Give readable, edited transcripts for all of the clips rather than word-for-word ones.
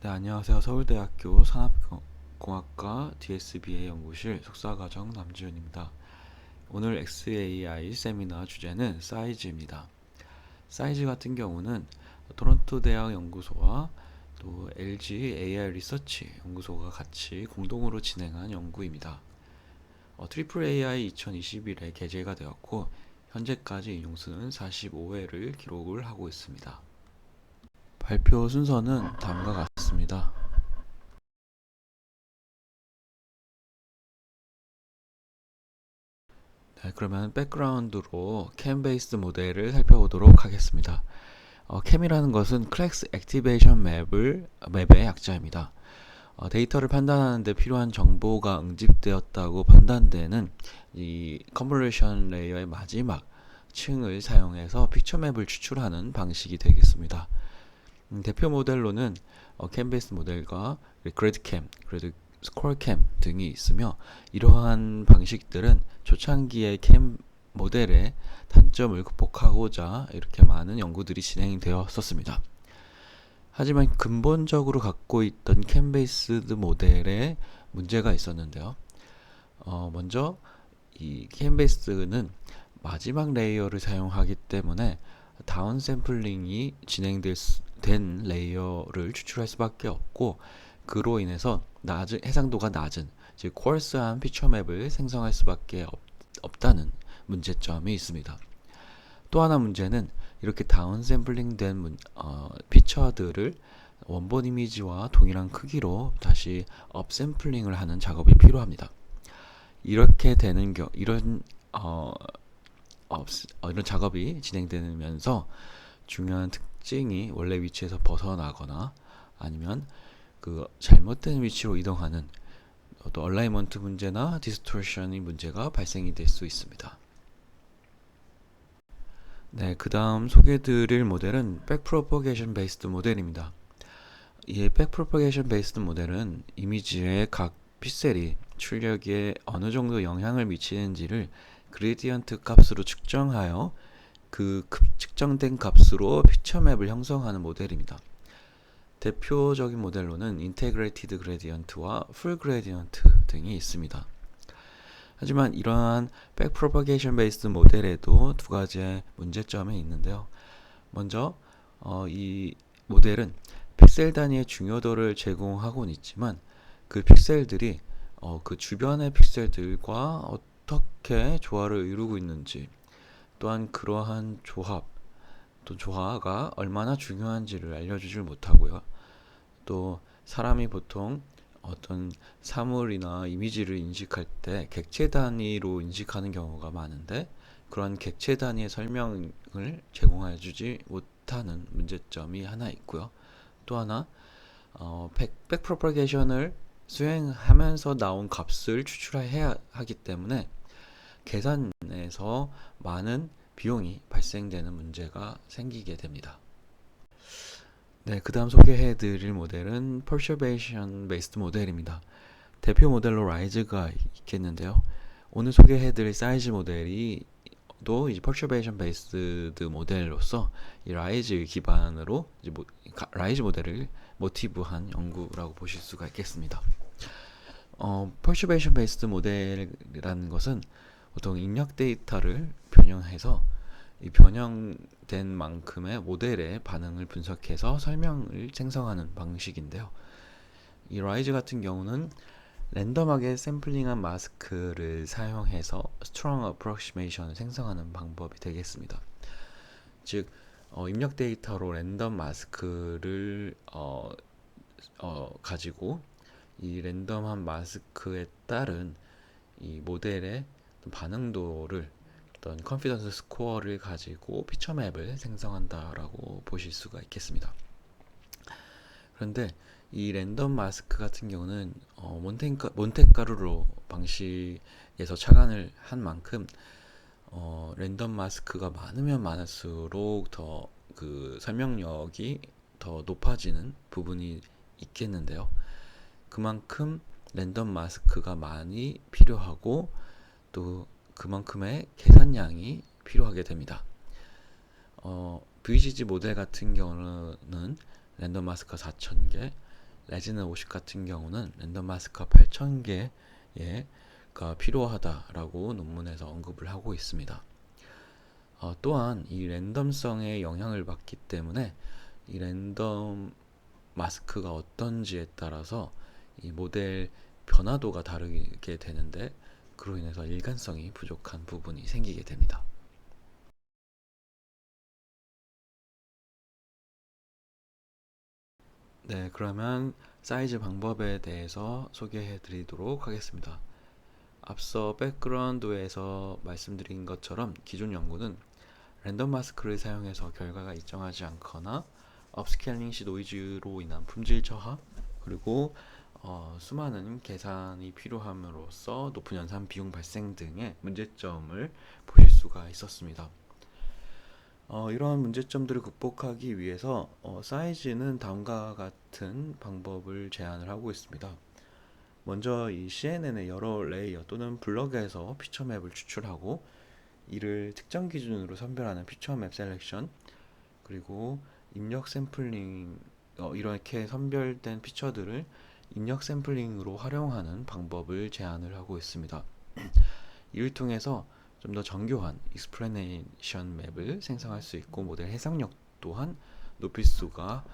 네, 안녕하세요. 서울대학교 산업공학과 DSBA 연구실 석사과정 남지훈입니다. 오늘 XAI 세미나 주제는 사이즈입니다. 사이즈 같은 경우는 토론토 대학 연구소와 또 LG AI 리서치 연구소가 같이 공동으로 진행한 연구입니다. 트리플 AI 2021에 게재가 되었고 현재까지 인용수는 45회를 기록을 하고 있습니다. 발표 순서는 다음과 같습니다. 네, 그러면 백그라운드로 캠 베이스드 모델을 살펴보도록 하겠습니다. 캠이라는 것은 클래스 액티베이션 맵의 약자입니다. 데이터를 판단하는 데 필요한 정보가 응집되었다고 판단되는 이 컨볼루션 레이어의 마지막 층을 사용해서 픽처 맵을 추출하는 방식이 되겠습니다. 대표 모델로는 캠 베이스 모델과 그래드 캠, 그래드 스코어 캠 등이 있으며 이러한 방식들은 초창기의 캠 모델의 단점을 극복하고자 이렇게 많은 연구들이 진행되었었습니다. 하지만 근본적으로 갖고 있던 캠 베이스드 모델에 문제가 있었는데요. 먼저 이 캠 베이스는 마지막 레이어를 사용하기 때문에 다운 샘플링이 된 레이어를 추출할 수밖에 없고 그로 인해서 해상도가 낮은 즉 코어스한 피처 맵을 생성할 수밖에 없다는 문제점이 있습니다. 또 하나 문제는 이렇게 다운 샘플링 된 피처들을 원본 이미지와 동일한 크기로 다시 업 샘플링을 하는 작업이 필요합니다. 이렇게 되는 이런 작업이 진행되면서 중요한 특징이 원래 위치에서 벗어나거나 아니면 그 잘못된 위치로 이동하는 또 얼라이먼트 문제나 디스토션의 문제가 발생이 될 수 있습니다. 네, 그 다음 소개해드릴 모델은 백프로퍼게이션 베이스드 모델입니다. 이 백프로퍼게이션 베이스드 모델은 이미지의 각 픽셀이 출력에 어느 정도 영향을 미치는지를 그레디언트 값으로 측정하여 그 측정된 값으로 픽처 맵을 형성하는 모델입니다. 대표적인 모델로는 인테그레이티드 그레디언트와 풀 그레디언트 등이 있습니다. 하지만 이러한 백프로퍼게이션 베이스드 모델에도 두 가지의 문제점이 있는데요. 먼저 이 모델은 픽셀 단위의 중요도를 제공하고는 있지만 그 픽셀들이 그 주변의 픽셀들과 어떻게 조화를 이루고 있는지 또한 그러한 조화가 얼마나 중요한지를 알려주질 못하고요. 또 사람이 보통 어떤 사물이나 이미지를 인식할 때 객체 단위로 인식하는 경우가 많은데 그런 객체 단위의 설명을 제공해 주지 못하는 문제점이 하나 있고요. 또 하나 백프로퍼게이션을 수행하면서 나온 값을 추출해야 하기 때문에 계산에서 많은 비용이 발생되는 문제가 생기게 됩니다. 네, 그 다음 소개해드릴 모델은 퍼셔베이션 베이스드 모델입니다. 대표 모델로 라이즈가 있겠는데요. 오늘 소개해드릴 사이즈 모델이 또 이제 퍼셔베이션 베이스드 모델로서 이 라이즈 기반으로 이제 라이즈 모델을 모티브한 연구라고 보실 수가 있겠습니다. 퍼셔베이션 베이스드 모델이라는 것은 보통 입력 데이터를 변형해서 이 변형된 만큼의 모델의 반응을 분석해서 설명을 생성하는 방식인데요. 이 라이즈 같은 경우는 랜덤하게 샘플링한 마스크를 사용해서 strong approximation을 생성하는 방법이 되겠습니다. 즉 입력 데이터로 랜덤 마스크를 가지고 이 랜덤한 마스크에 따른 이 모델의 반응도를 어떤 컨피던스 스코어를 가지고 피처 맵을 생성한다라고 보실 수가 있겠습니다. 그런데 이 랜덤 마스크 같은 경우는 몬테카르로 방식에서 착안을 한 만큼 랜덤 마스크가 많으면 많을수록 더 그 설명력이 더 높아지는 부분이 있겠는데요. 그만큼 랜덤 마스크가 많이 필요하고 또 그만큼의 계산량이 필요하게 됩니다. VGG 모델 같은 경우는 랜덤 마스크가 4,000개, 레지는 50 같은 경우는 랜덤 마스크가 8,000개가 필요하다라고 논문에서 언급을 하고 있습니다. 또한 이 랜덤성에 영향을 받기 때문에 이 랜덤 마스크가 어떤지에 따라서 이 모델 변화도가 다르게 되는데, 그로 인해서 일관성이 부족한 부분이 생기게 됩니다. 네, 그러면 사이즈 방법에 대해서 소개해 드리도록 하겠습니다. 앞서 백그라운드에서 말씀드린 것처럼 기존 연구는 랜덤 마스크를 사용해서 결과가 일정하지 않거나 업스케일링 시 노이즈로 인한 품질 저하, 그리고 수많은 계산이 필요함으로써 높은 연산 비용 발생 등의 문제점을 보실 수가 있었습니다. 이러한 문제점들을 극복하기 위해서 사이즈는 다음과 같은 방법을 제안을 하고 있습니다. 먼저 이 CNN의 여러 레이어 또는 블럭에서 피처 맵을 추출하고 이를 특정 기준으로 선별하는 피처 맵 셀렉션, 그리고 입력 샘플링, 이렇게 선별된 피처들을 입력 샘플링으로 활용하는 방법을 제안을 하고 있습니다. 이를 통해서 좀 더 정교한 익스플레네이션 맵을 생성할 수 있고 모델 해상력 또한 높일 수가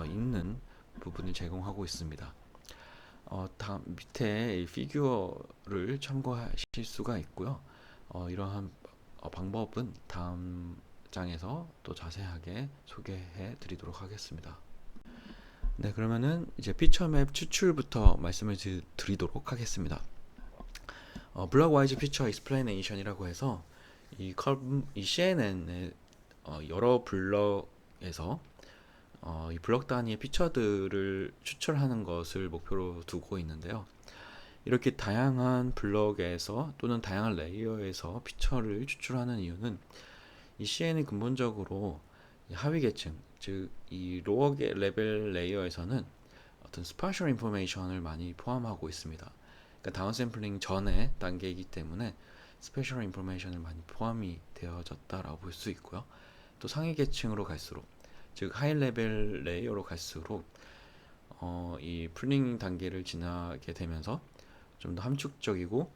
있는 부분을 제공하고 있습니다. 밑에 이 피규어를 참고하실 수가 있고요. 이러한 방법은 다음 장에서 또 자세하게 소개해 드리도록 하겠습니다. 네, 그러면은 이제 피처 맵 추출부터 말씀을 드리도록 하겠습니다. 블록 와이즈 피처 익스플레네이션이라고 해서 이 CNN의 여러 블럭에서 이 블럭 단위의 피처들을 추출하는 것을 목표로 두고 있는데요. 이렇게 다양한 블럭에서 또는 다양한 레이어에서 피처를 추출하는 이유는 이 CN이 근본적으로 하위 계층, 즉 이 로어 레벨 레이어에서는 어떤 스파셜 인포메이션을 많이 포함하고 있습니다. 그러니까 다운샘플링 전의 단계이기 때문에 스페셜 인포메이션을 많이 포함이 되어졌다라고 볼 수 있고요. 또 상위 계층으로 갈수록, 즉 하이 레벨 레이어로 갈수록 이 풀링 단계를 지나게 되면서 좀 더 함축적이고,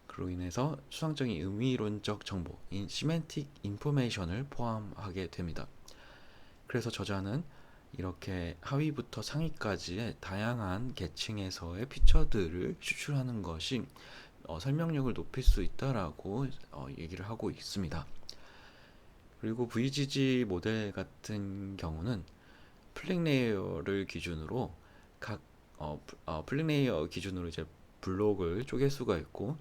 그로 인해서 추상적인 의미론적 정보, 시멘틱 인포메이션을 포함하게 됩니다. 그래서 저자는 이렇게 하위부터 상위까지의 다양한 계층에서의 피처들을 추출하는 것이 설명력을 높일 수 있다라고 얘기를 하고 있습니다. 그리고 VGG 모델 같은 경우는 플링 레이어를 기준으로 플링 레이어 기준으로 이제 블록을 쪼갤 수가 있고,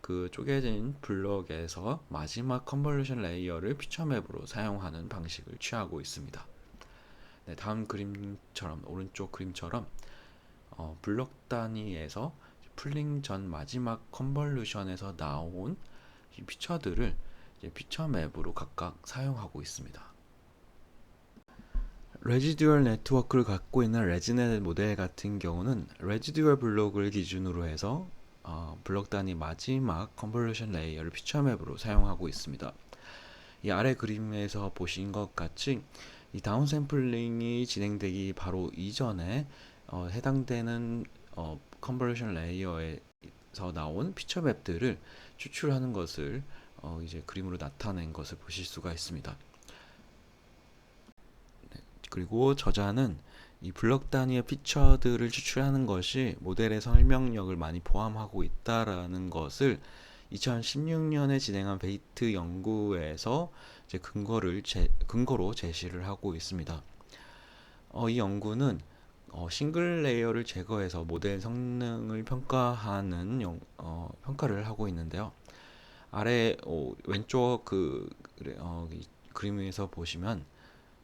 그 쪼개진 블럭에서 마지막 컨볼루션 레이어를 피처 맵으로 사용하는 방식을 취하고 있습니다. 네, 다음 그림처럼, 오른쪽 그림처럼 블럭 단위에서 풀링 전 마지막 컨볼루션에서 나온 이 피처들을 이제 피처 맵으로 각각 사용하고 있습니다. 레지듀얼 네트워크를 갖고 있는 레지넷 모델 같은 경우는 레지듀얼 블록을 기준으로 해서 블록 단위 마지막 컨볼루션 레이어를 피처 맵으로 사용하고 있습니다. 이 아래 그림에서 보신 것 같이 이 다운샘플링이 진행되기 바로 이전에 해당되는 컨볼루션 레이어에서 나온 피처 맵들을 추출하는 것을 이제 그림으로 나타낸 것을 보실 수가 있습니다. 네, 그리고 저자는 이 블럭 단위의 피처들을 추출하는 것이 모델의 설명력을 많이 포함하고 있다라는 것을 2016년에 진행한 베이트 연구에서 이제 근거로 제시를 하고 있습니다. 이 연구는 싱글 레이어를 제거해서 모델 성능을 평가하는 평가를 하고 있는데요. 아래 왼쪽 그림에서 보시면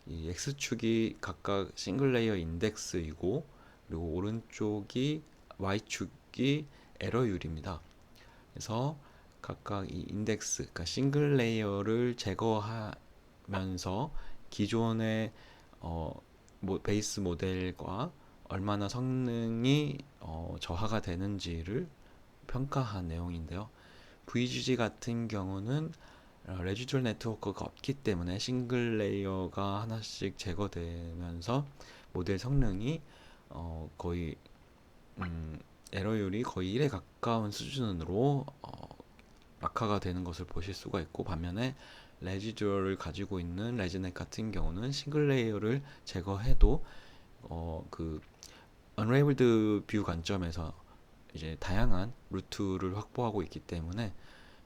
이 X축이 각각 싱글 레이어 인덱스이고, 그리고 오른쪽이 Y축이 에러율입니다. 그래서 각각 이 인덱스, 그러니까 싱글 레이어를 제거하면서 기존의 베이스 모델과 얼마나 성능이 저하가 되는지를 평가한 내용인데요. VGG 같은 경우는 레지듀얼 네트워크가 없기 때문에 싱글 레이어가 하나씩 제거되면서 모델 성능이 거의 에러율이 거의 1에 가까운 수준으로 악화가 되는 것을 보실 수가 있고, 반면에 레지듀얼을 가지고 있는 레지넷 같은 경우는 싱글 레이어를 제거해도 그 언레이블드 뷰 관점에서 이제 다양한 루트를 확보하고 있기 때문에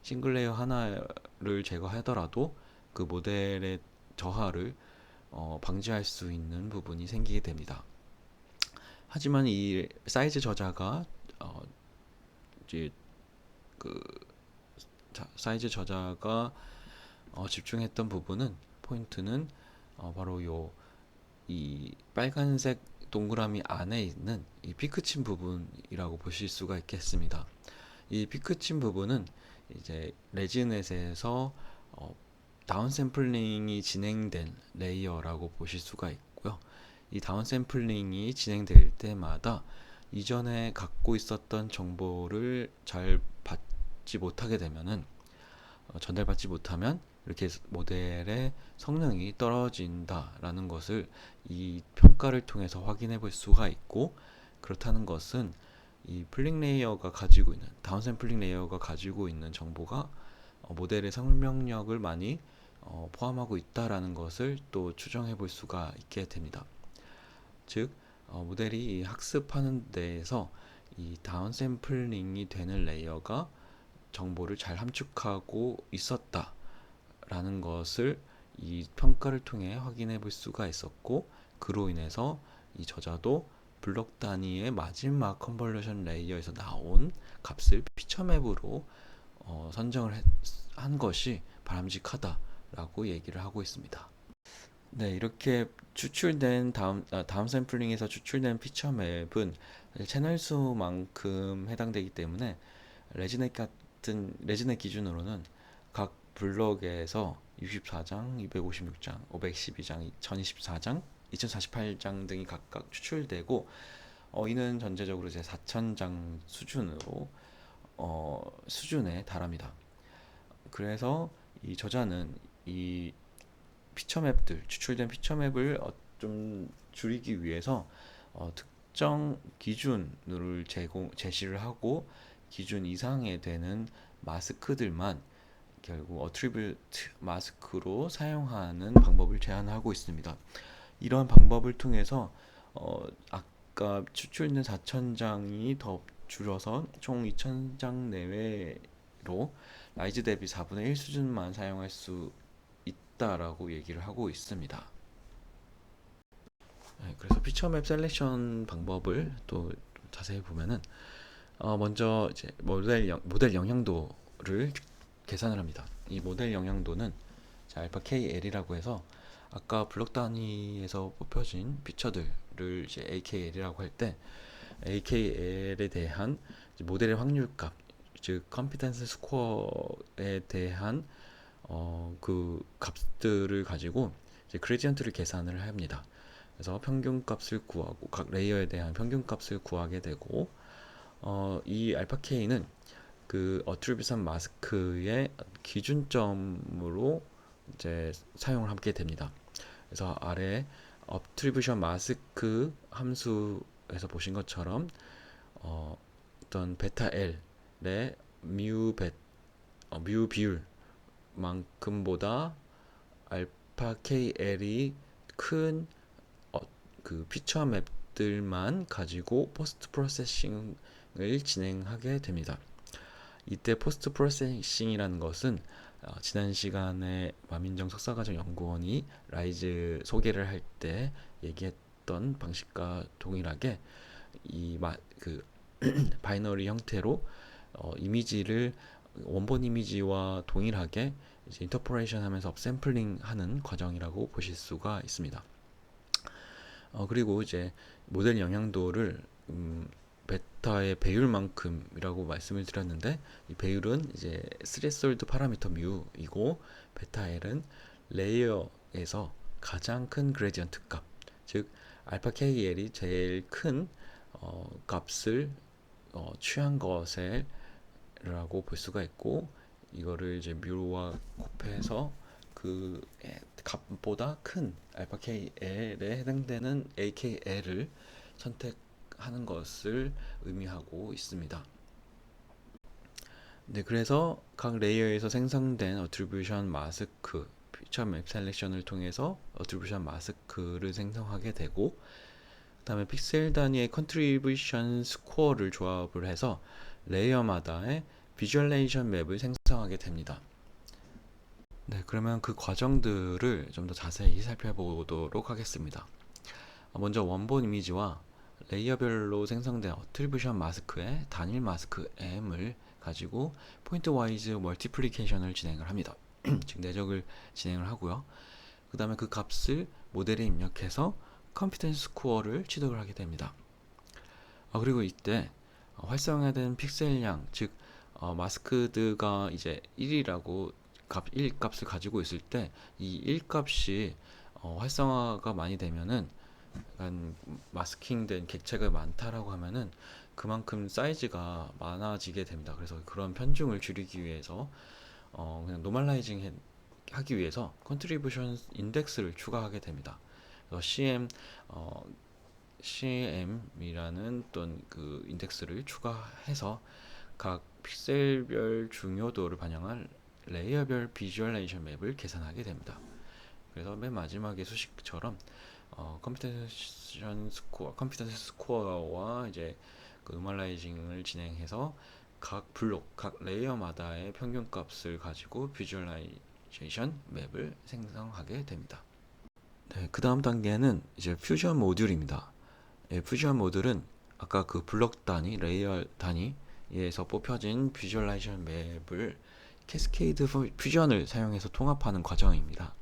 싱글 레이어 하나를 제거하더라도 그 모델의 저하를 방지할 수 있는 부분이 생기게 됩니다. 하지만 이 사이즈 저자가 이제 그 사이즈 저자가 집중했던 부분은 포인트는 바로 이 빨간색 동그라미 안에 있는 이 피크친 부분이라고 보실 수가 있겠습니다. 이 피크친 부분은 이제 레지넷에서 다운 샘플링이 진행된 레이어라고 보실 수가 있고요. 이 다운 샘플링이 진행될 때마다 이전에 갖고 있었던 정보를 잘 받지 못하게 되면은 전달받지 못하면 이렇게 모델의 성능이 떨어진다라는 것을 이 평가를 통해서 확인해 볼 수가 있고, 그렇다는 것은 이 플링 레이어가 가지고 있는 다운 샘플링 레이어가 가지고 있는 정보가 모델의 설명력을 많이 포함하고 있다라는 것을 또 추정해 볼 수가 있게 됩니다. 즉 모델이 학습하는 데에서 이 다운 샘플링이 되는 레이어가 정보를 잘 함축하고 있었다라는 것을 이 평가를 통해 확인해 볼 수가 있었고, 그로 인해서 이 저자도 블록 단위의 마지막 컨볼루션 레이어에서 나온 값을 피처 맵으로 선정을 한 것이 바람직하다라고 얘기를 하고 있습니다. 네, 이렇게 추출된 다음 샘플링에서 추출된 피처 맵은 채널 수만큼 해당되기 때문에 레지넷 기준으로는 각 블럭에서 64장, 256장, 512장, 1024장, 2048장 등이 각각 추출되고, 이는 전체적으로 이제 4000장 수준으로 수준에 달합니다. 그래서 이 저자는 이 추출된 피처맵을 좀 줄이기 위해서 특정 기준을 제시를 하고, 기준 이상에 되는 마스크들만 결국 어트리뷰트 마스크로 사용하는 방법을 제안하고 있습니다. 이러한 방법을 통해서 아까 추출된 4000장이 더 줄여서 총 2000장 내외로 라이즈 대비 4분의 1 수준만 사용할 수 있다라고 얘기를 하고 있습니다. 네, 그래서 피처맵 셀렉션 방법을 또 자세히 보면은 먼저 이제 모델 영향도를 계산을 합니다. 이 모델 영향도는 알파 KL이라고 해서 아까 블록 단위에서 뽑혀진 피처들을 이제 AKL이라고 할 때 AKL에 대한 모델의 확률값, 즉 컴피던스 스코어에 대한 그 값들을 가지고 이제 그레디언트를 계산을 합니다. 그래서 평균값을 구하고 각 레이어에 대한 평균값을 구하게 되고, 이 알파 K는 그 어트리뷰션 마스크의 기준점으로 이제 사용을 하게 됩니다. 그래서 아래 어트리뷰션 마스크 함수에서 보신 것처럼 어떤 베타 L의 뮤 비율만큼보다 알파 KL이 큰 그 피처 맵들만 가지고 포스트 프로세싱을 진행하게 됩니다. 이때 포스트 프로세싱이라는 것은 지난 시간에 마민정 석사과정 연구원이 라이즈 소개를 할 때 얘기했던 방식과 동일하게 그 바이너리 형태로 이미지를 원본 이미지와 동일하게 이제 인터포레이션 하면서 업샘플링 하는 과정이라고 보실 수가 있습니다. 그리고 이제 모델 영향도를 베타의 배율만큼이라고 말씀을 드렸는데, 이 배율은 이제 스레솔드 파라미터 뮤이고, 베타 L은 레이어에서 가장 큰 그레디언트 값, 즉 알파 KL이 제일 큰 값을 취한 것이라고 볼 수가 있고, 이거를 이제 뮤와 곱해서 그 값보다 큰 알파 KL에 해당되는 AKL을 선택하는 것을 의미하고 있습니다. 네, 그래서 각 레이어에서 생성된 어트리뷰션 마스크, 피처 맵 셀렉션을 통해서 어트리뷰션 마스크를 생성하게 되고, 그 다음에 픽셀 단위의 컨트리뷰션 스코어를 조합을 해서 레이어마다의 비주얼레이션 맵을 생성하게 됩니다. 네, 그러면 그 과정들을 좀 더 자세히 살펴보도록 하겠습니다. 먼저 원본 이미지와 레이어별로 생성된 어트리뷰션 마스크의 단일 마스크 M을 가지고 포인트 와이즈 멀티플리케이션을 진행을 합니다. 즉 내적을 진행을 하고요. 그 다음에 그 값을 모델에 입력해서 컴피턴스 스코어를 취득을 하게 됩니다. 그리고 이때 활성화된 픽셀량, 즉 마스크드가 이제 1이라고 1 값을 가지고 있을 때 이 1 값이 활성화가 많이 되면은 약간 마스킹된 객체가 많다라고 하면은 그만큼 사이즈가 많아지게 됩니다. 그래서 그런 편중을 줄이기 위해서 그냥 노멀라이징 하기 위해서 컨트리뷰션 인덱스를 추가하게 됩니다. 그래서 CM이라는 어떤 그 인덱스를 추가해서 각 픽셀별 중요도를 반영한 레이어별 비주얼레이션 맵을 계산하게 됩니다. 그래서 맨 마지막에 수식처럼 컴퓨턴스 스코어와 이제 그 노멀라이징을 진행해서 각 블록, 각 레이어마다의 평균 값을 가지고 비주얼라이제이션 맵을 생성하게 됩니다. 네, 그 다음 단계는 이제 퓨전 모듈입니다. 예, 퓨전 모듈은 아까 그 블록 단위, 레이어 단위에서 뽑혀진 비주얼라이제이션 맵을 캐스케이드 퓨전을 사용해서 통합하는 과정입니다.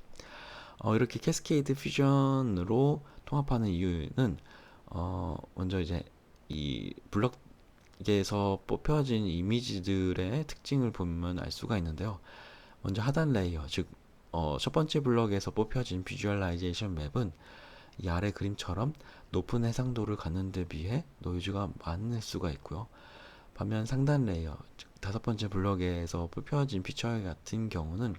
이렇게 캐스케이드 퓨전으로 통합하는 이유는 먼저 이제 이 블럭에서 뽑혀진 이미지들의 특징을 보면 알 수가 있는데요. 먼저 하단 레이어, 즉 첫 번째 블럭에서 뽑혀진 비주얼라이제이션 맵은 이 아래 그림처럼 높은 해상도를 갖는 데 비해 노이즈가 많을 수가 있고요. 반면 상단 레이어, 즉 다섯 번째 블럭에서 뽑혀진 피처 같은 경우는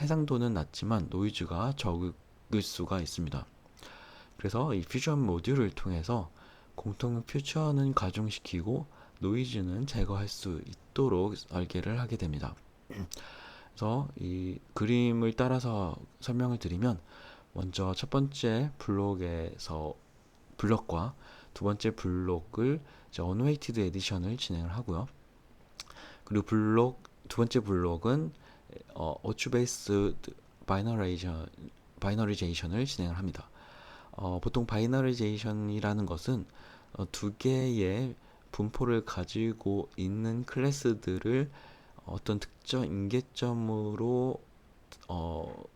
해상도는 낮지만 노이즈가 적을 수가 있습니다. 그래서 이 퓨전 모듈을 통해서 공통 퓨처는 가중시키고 노이즈는 제거할 수 있도록 설계를 하게 됩니다. 그래서 이 그림을 따라서 설명을 드리면 먼저 첫 번째 블록과 두 번째 블록을 언웨이티드 에디션을 진행을 하고요. 그리고 두 번째 블록은 오추 베이스 바이너리제이션을 진행을 합니다. 보통 바이너리제이션이라는 것은 두 개의 분포를 가지고 있는 클래스들을 어떤 특정 임계점으로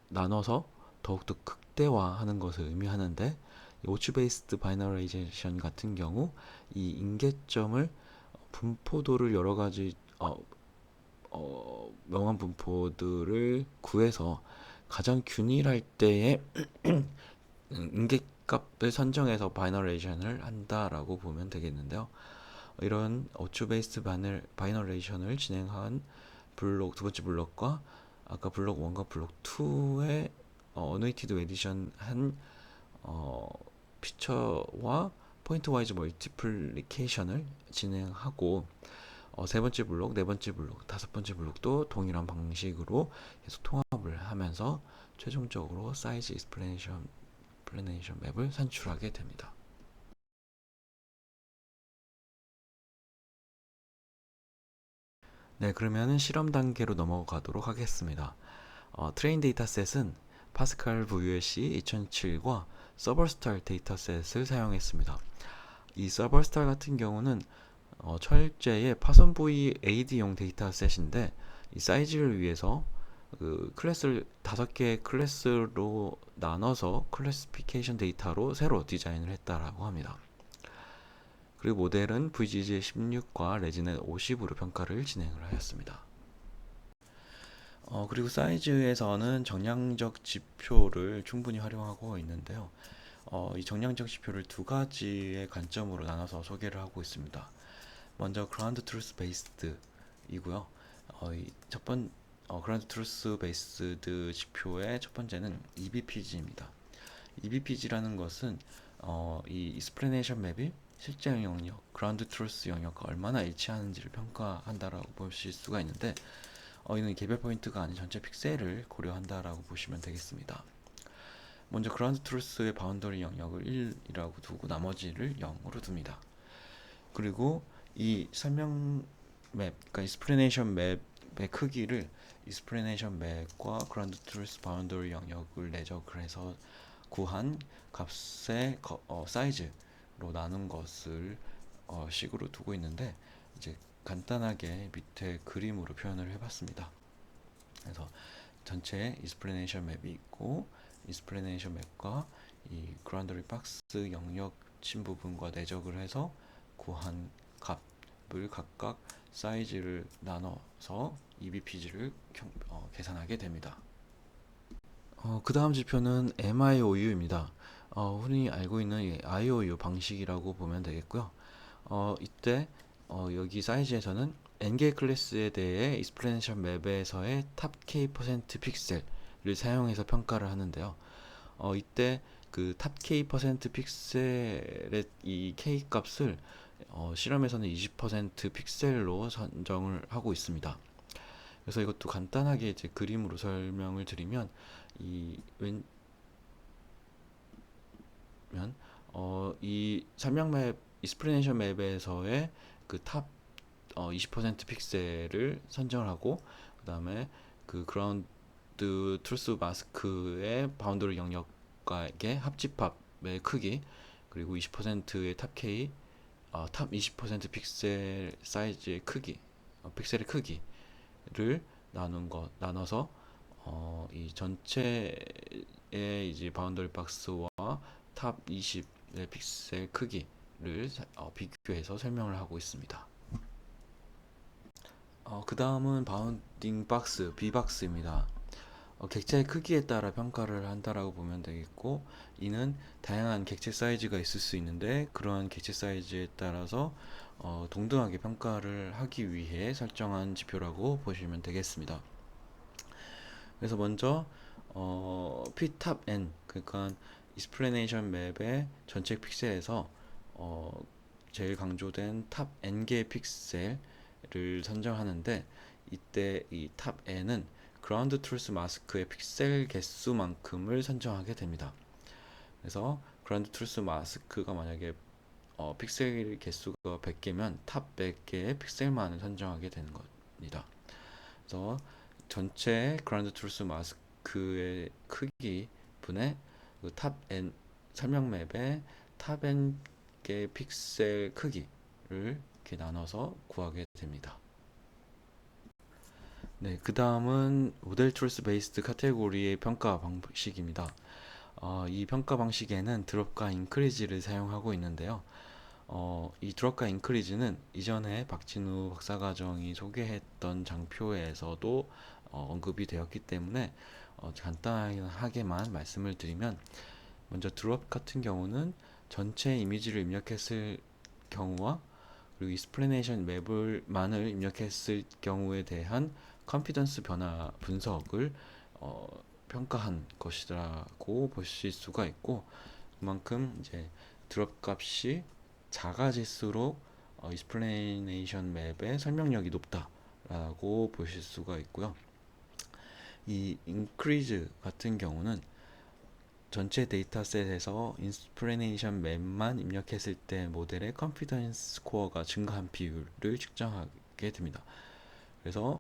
나눠서 더욱더 극대화하는 것을 의미하는데, 오추 베이스드 바이너리제이션 같은 경우 이 임계점을 분포도를 여러 가지 명암 분포들을 구해서 가장 균일할 때에 임계값을 선정해서 바이너레이션을 한다라고 보면 되겠는데요. 이런 오추 베이스드 바이너레이션을 진행한 두 번째 블록과 아까 블록 1과 블록 2의 언웨이티드 에디션 한 피처와 포인트 와이즈 멀티플리케이션을 진행하고 세 번째 블록, 네 번째 블록, 다섯 번째 블록도 동일한 방식으로 계속 통합을 하면서 최종적으로 사이즈 익스플레네이션 맵을 산출하게 됩니다. 네, 그러면은 실험 단계로 넘어가도록 하겠습니다. 트레인 데이터셋은 파스칼 VLC 2007과 서버스탈 데이터셋을 사용했습니다. 이 서버스탈 같은 경우는 철제의 파손 V AD용 데이터셋인데 이 사이즈를 위해서 그 클래스를 5개의 클래스로 나눠서 클래시피케이션 데이터로 새로 디자인을 했다라고 합니다. 그리고 모델은 VGG 16과 레지넷 50으로 평가를 진행을 하였습니다. 그리고 사이즈에서는 정량적 지표를 충분히 활용하고 있는데요. 이 정량적 지표를 두 가지의 관점으로 나눠서 소개를 하고 있습니다. 먼저 그라운드 트루스 베이스드이고요. 그라운드 트루스 베이스드 지표의 첫 번째는 EBPG입니다. EBPG라는 것은 이 익스플레네이션 맵이 실제 영역, 그라운드 트루스 영역과 얼마나 일치하는지를 평가한다라고 보실 수가 있는데, 이는 개별 포인트가 아닌 전체 픽셀을 고려한다라고 보시면 되겠습니다. 먼저 그라운드 트루스의 바운더리 영역을 1이라고 두고 나머지를 0으로 둡니다. 그리고 이 설명 맵, 그러니까 익스플레네이션 맵의 크기를 익스플레네이션 맵과 그라운드 트루스 바운더리 영역을 내적을 해서 구한 값의 사이즈로 나눈 것을 식으로 두고 있는데, 이제 간단하게 밑에 그림으로 표현을 해봤습니다. 그래서 전체 익스플레네이션 맵이 있고, 익스플레네이션 맵과 이 그라운더리 박스 영역 친 부분과 내적을 해서 구한 값을 각각 사이즈를 나눠서 EBPG를 계산하게 됩니다. 그 다음 지표는 MIOU입니다. 흔히 알고 있는 이 IOU 방식이라고 보면 되겠고요. 이때 여기 사이즈에서는 N개 클래스에 대해 익스플레네이션 맵에서의 탑 K% 픽셀을 사용해서 평가를 하는데요. 이때 그 탑 K% 픽셀의 이 K 값을 실험에서는 20% 픽셀로 선정을 하고 있습니다. 그래서 이것도 간단하게 이제 그림으로 설명을 드리면, 이 설명 맵, 익스플레네이션 맵에서의 그 탑 20% 픽셀을 선정을 하고, 그 다음에 그 그라운드 트루스 마스크의 바운더리 영역과의 합집합의 크기, 그리고 20%의 탑 K, 탑 20% 픽셀 사이즈의 크기, 픽셀의 크기를 나눠서 이 전체의 이제 바운더리 박스와 탑 20의 픽셀 크기를 비교해서 설명을 하고 있습니다. 그 다음은 바운딩 박스, B박스입니다. 객체의 크기에 따라 평가를 한다라고 보면 되겠고, 이는 다양한 객체 사이즈가 있을 수 있는데, 그러한 객체 사이즈에 따라서 동등하게 평가를 하기 위해 설정한 지표라고 보시면 되겠습니다. 그래서 먼저 P탑 N, 그러니까 익스플레네이션 맵의 전체 픽셀에서 제일 강조된 탑 N개 픽셀을 선정하는데, 이때 이 탑 N은 그라운드 트루스 마스크의 픽셀 개수만큼을 선정하게 됩니다. 그래서 그라운드 트루스 마스크가 만약에 픽셀 개수가 100개면 탑 100개의 픽셀만을 선정하게 되는 겁니다. 그래서 전체 그라운드 트루스 마스크의 크기 분의 그탑 N 설명 맵의 탑 N개 픽셀 크기를 이렇게 나눠서 구하게 됩니다. 네, 그 다음은 모델 트루스 베이스드 카테고리의 평가 방식입니다. 이 평가 방식에는 드롭과 인크리즈를 사용하고 있는데요. 이 드롭과 인크리즈는 이전에 박진우 박사과정이 소개했던 장표에서도 언급이 되었기 때문에 간단하게만 말씀을 드리면, 먼저 드롭 같은 경우는 전체 이미지를 입력했을 경우와 그리고 익스플레네이션 맵을만을 입력했을 경우에 대한 컨피던스 변화 분석을 평가한 것이라고 보실 수가 있고, 그만큼 이제 드롭 값이 작아질수록 익스플레네이션 맵의 설명력이 높다라고 보실 수가 있고요. 이 인크리즈 같은 경우는 전체 데이터셋에서 익스플레네이션 맵만 입력했을 때 모델의 컨피던스 스코어가 증가한 비율을 측정하게 됩니다. 그래서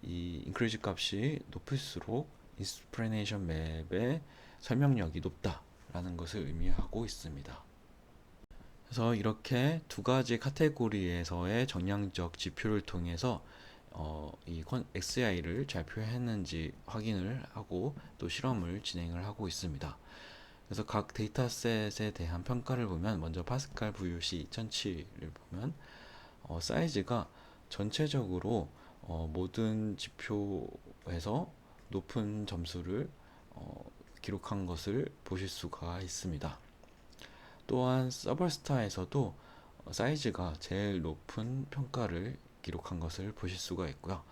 이 인크리즈 값이 높을수록 익스플레네이션 맵의 설명력이 높다라는 것을 의미하고 있습니다. 그래서 이렇게 두 가지 카테고리에서의 정량적 지표를 통해서 이 XI를 잘 표현했는지 확인을 하고 또 실험을 진행을 하고 있습니다. 그래서 각 데이터셋에 대한 평가를 보면, 먼저 파스칼 VUC 2007을 보면 사이즈가 전체적으로 모든 지표에서 높은 점수를 기록한 것을 보실 수가 있습니다. 또한 서버스타에서도 사이즈가 제일 높은 평가를 기록한 것을 보실 수가 있고요.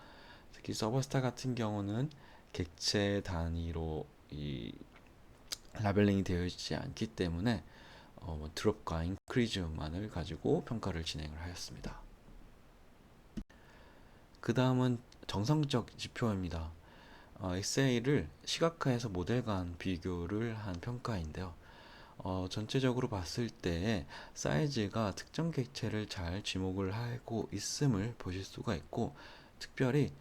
특히 서버스타 같은 경우는 객체 단위로 이 라벨링이 되어 있지 않기 때문에 드롭과 인크리즈만을 가지고 평가를 진행을 하였습니다. 그 다음은 정성적 지표입니다. XA를 시각화해서 모델 간 비교를 한 평가인데요. 전체적으로 봤을 때 사이즈가 특정 객체를 잘 지목을 하고 있음을 보실 수가 있고, 특별히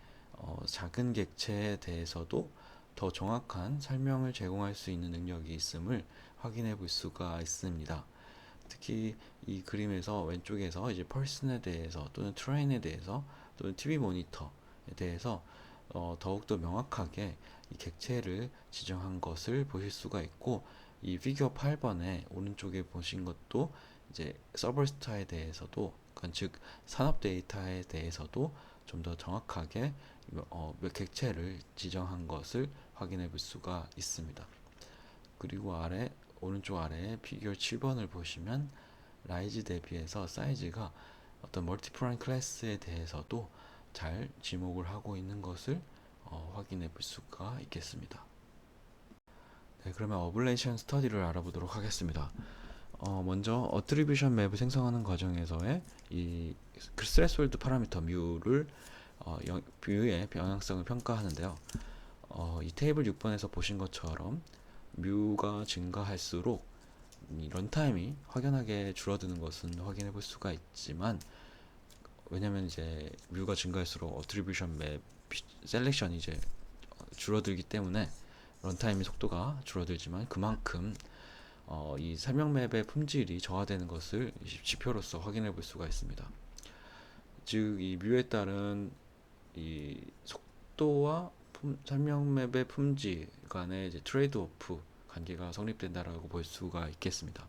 작은 객체에 대해서도 더 정확한 설명을 제공할 수 있는 능력이 있음을 확인해 볼 수가 있습니다. 특히 이 그림에서 왼쪽에서 이제 펄슨에 대해서 또는 트레인에 대해서 또는 TV 모니터에 대해서 더욱더 명확하게 이 객체를 지정한 것을 보실 수가 있고, 이 피규어 8번에 오른쪽에 보신 것도 이제 서버스타에 대해서도, 즉 산업 데이터에 대해서도 좀 더 정확하게 객체를 지정한 것을 확인해 볼 수가 있습니다. 그리고 오른쪽 아래에 피규어 7번을 보시면 라이즈 대비해서 사이즈가 어떤 멀티프라임 클래스에 대해서도 잘 지목을 하고 있는 것을 확인해 볼 수가 있겠습니다. 네, 그러면 어블레이션 스터디를 알아보도록 하겠습니다. 먼저 어트리뷰션 맵을 생성하는 과정에서의 이 스레스홀드 파라미터 뮤를 뮤의 영향성을 평가하는데요. 이 테이블 6번에서 보신 것처럼 뮤가 증가할수록 이 런타임이 확연하게 줄어드는 것은 확인해 볼 수가 있지만, 왜냐면 이제 뮤가 증가할수록 어트리뷰션 맵 셀렉션이 이제 줄어들기 때문에 런타임의 속도가 줄어들지만, 그만큼 이 설명 맵의 품질이 저하되는 것을 지표로서 확인해 볼 수가 있습니다. 즉, 이 뮤에 따른 이 속도와 설명 맵의 품질 간의 이제 트레이드 오프 관계가 성립된다라고 볼 수가 있겠습니다.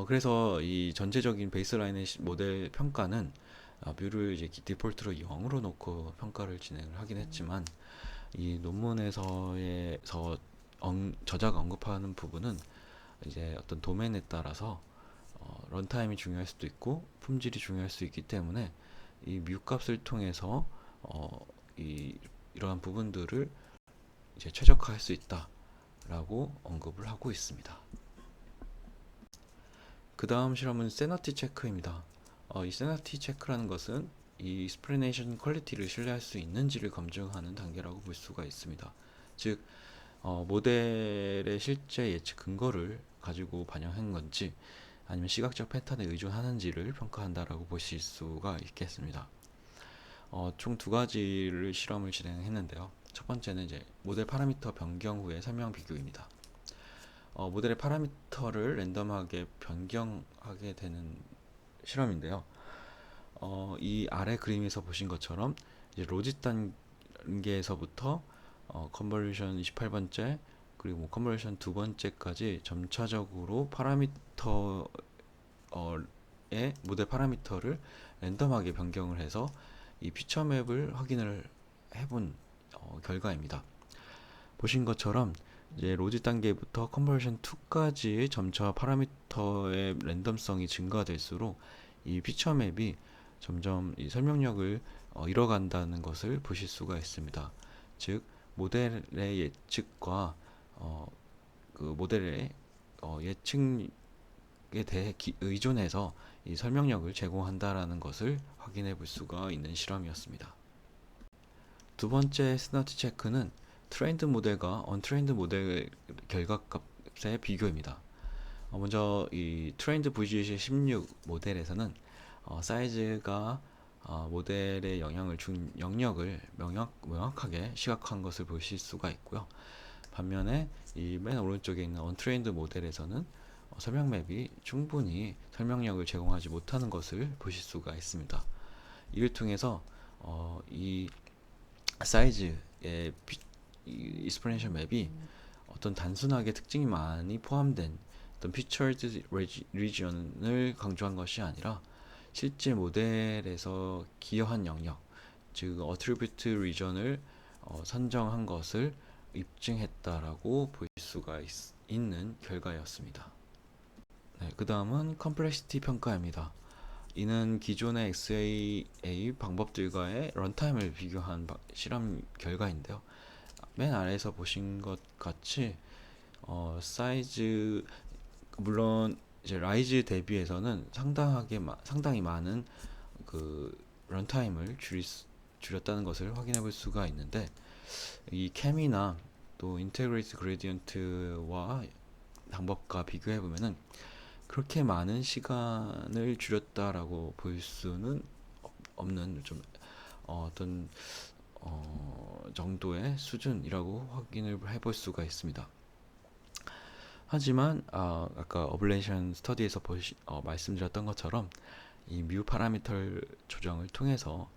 그래서 이 전체적인 베이스라인의 모델 평가는 뮤를 이제 디폴트로 0으로 놓고 평가를 진행을 하긴 했지만, 이 논문에서 저자가 언급하는 부분은 이제 어떤 도메인에 따라서 런타임이 중요할 수도 있고 품질이 중요할 수 있기 때문에 이 뮤 값을 통해서 이러한 부분들을 이제 최적화할 수 있다라고 언급을 하고 있습니다. 그 다음 실험은 세너티 체크입니다. 이 세너티 체크라는 것은 이 스프레네이션 퀄리티를 신뢰할 수 있는지를 검증하는 단계라고 볼 수가 있습니다. 즉, 모델의 실제 예측 근거를 가지고 반영한 건지 아니면 시각적 패턴에 의존하는지를 평가한다라고 보실 수가 있겠습니다. 총 두 가지를 실험을 진행했는데요. 첫 번째는 이제 모델 파라미터 변경 후의 설명 비교입니다. 모델의 파라미터를 랜덤하게 변경하게 되는 실험인데요. 이 아래 그림에서 보신 것처럼 이제 로짓 단계에서부터 컨버전 28번째 그리고 컨버전 2번째까지 점차적으로 파라미터의 모델 파라미터를 랜덤하게 변경을 해서 이 피처 맵을 확인을 해본 결과입니다. 보신 것처럼 이제 로짓 단계부터 컨버전 2까지 점차 파라미터의 랜덤성이 증가될수록 이 피처 맵이 점점 이 설명력을 잃어간다는 것을 보실 수가 있습니다. 즉, 모델의 예측과 그 모델의 예측에 대해 의존해서 이 설명력을 제공한다라는 것을 확인해 볼 수가 있는 실험이었습니다. 두 번째 스너티 체크는 트레인드 모델과 언트레인드 모델 결과값의 비교입니다. 먼저 이 트레인드 VGC16 모델에서는 사이즈가 모델의 영향을 준 영역을 명확하게 시각화한 것을 보실 수가 있고요. 반면에 이 맨 오른쪽에 있는 언트레인드 모델에서는 설명 맵이 충분히 설명력을 제공하지 못하는 것을 보실 수가 있습니다. 이를 통해서 이 사이즈의 이 익스포넨셜 맵이 어떤 단순하게 특징이 많이 포함된 어떤 피처드 리지언을 강조한 것이 아니라 실제 모델에서 기여한 영역, 즉 어트리뷰트 리전을 선정한 것을 입증했다라고 볼 수가 있는 결과였습니다. 네, 그 다음은 컴플렉시티 평가입니다. 이는 기존의 XAA 방법들과의 런타임을 비교한 실험 결과인데요. 맨 아래에서 보신 것 같이 사이즈 물론 이제 라이즈 대비해서는 상당히 많은 그 런타임을 줄였다는 것을 확인해 볼 수가 있는데, 이 캠이나 또 인테그레이트 그레디언트와 방법과 비교해 보면은 그렇게 많은 시간을 줄였다라고 볼 수는 없는 좀 어떤 정도의 수준이라고 확인을 해볼 수가 있습니다. 하지만 아까 어블레이션 스터디에서 말씀드렸던 것처럼 이 뮤 파라미터 조정을 통해서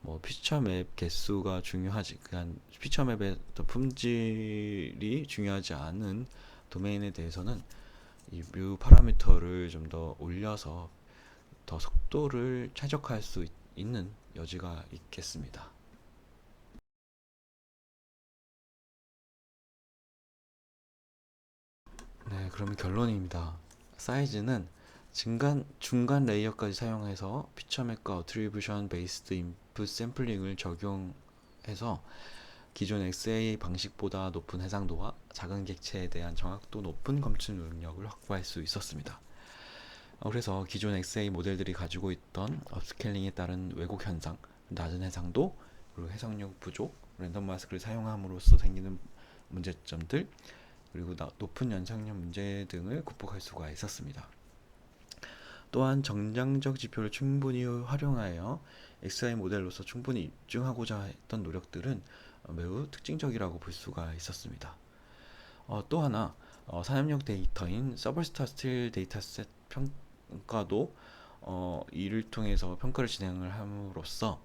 뭐 피처 맵 개수가 중요하지, 그냥 피처 맵의 어떤 품질이 중요하지 않은 도메인에 대해서는 이 뮤 파라미터를 좀 더 올려서 더 속도를 최적화할 수 있는 여지가 있겠습니다. 네, 그러면 결론입니다. 사이즈는 중간 레이어까지 사용해서 피처맵과 어트리뷰션 베이스드 인풋 샘플링을 적용해서 기존 XA 방식보다 높은 해상도와 작은 객체에 대한 정확도 높은 검출 능력을 확보할 수 있었습니다. 그래서 기존 XA 모델들이 가지고 있던 업스케일링에 따른 왜곡 현상, 낮은 해상도, 그리고 해석력 부족, 랜덤 마스크를 사용함으로써 생기는 문제점들, 그리고 높은 연상률 문제 등을 극복할 수가 있었습니다. 또한 정량적 지표를 충분히 활용하여 XI 모델로서 충분히 입증하고자 했던 노력들은 매우 특징적이라고 볼 수가 있었습니다. 또 하나, 산업용 데이터인 서버스타 스틸 데이터셋 평가도 이를 통해서 평가를 진행을 함으로써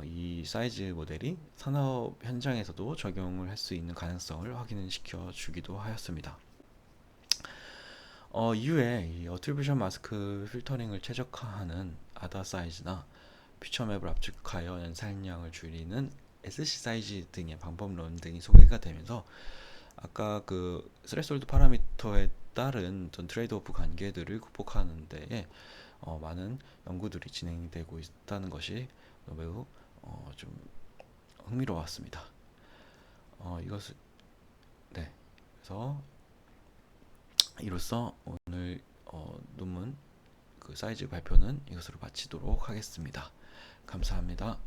이 사이즈 모델이 산업 현장에서도 적용을 할 수 있는 가능성을 확인시켜 주기도 하였습니다. 이후에 이 어트리뷰션 마스크 필터링을 최적화하는 아다 사이즈나 피처맵을 압축하여 연산량을 줄이는 SC 사이즈 등의 방법론 등이 소개가 되면서 아까 그 스레솔드 파라미터에 따른 전 트레이드오프 관계들을 극복하는 데에 많은 연구들이 진행되고 있다는 것이 매우 좀 흥미로웠습니다. 이것을 네, 그래서 이로써 오늘 논문 그 사이즈 발표는 이것으로 마치도록 하겠습니다. 감사합니다.